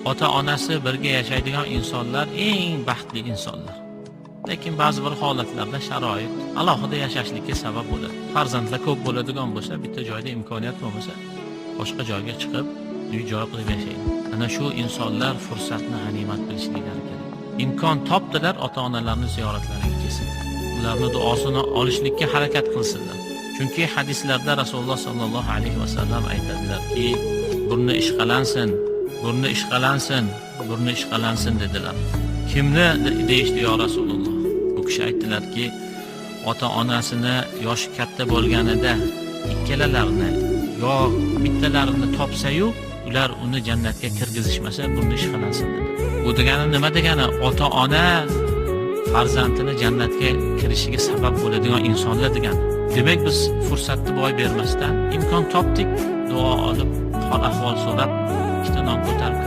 ota-onasi birga yashaydigan insonlar eng baxtli insonlar. Lekin ba'zi bir holatlarda sharoit alohida yashashlikka sabab bo'ladi. Farzandlar ko'p bo'ladigan bo'lsa, bitta joyda imkoniyat bo'lmasa, boshqa joyga chiqib, uy-joy qilib yashaydi. Ana shu insonlar fursatni g'animat bilishliklari kerak. Imkon topdilar, ota-onalarni ziyoratlariga kelsin. Ularning duosini olishlikka harakat qilsinlar. Chunki hadislarda Rasululloh sallallohu alayhi vasallam aytadilar-ki, burni ishqalansin, burni ishqalansin, burni ishqalansin dedilar. Kimni deyishdi yo Rasululloh? Bu kishi aytdilar-ki, ota-onasini yoshi katta bo'lganida ikkalalarini yo bittalarini topsa-yu, ular uni jannatga kirgizishmasa, burni ishqalansin dedi. Bu degani nima degani? Ota-ona farzandini jannatga kirishiga sabab bo'ladigan insonlar degani. Demak, biz fursatni boy bermasdan imkon topdik, duo olib, hol ahvol so'rab, ikkita non ko'tarib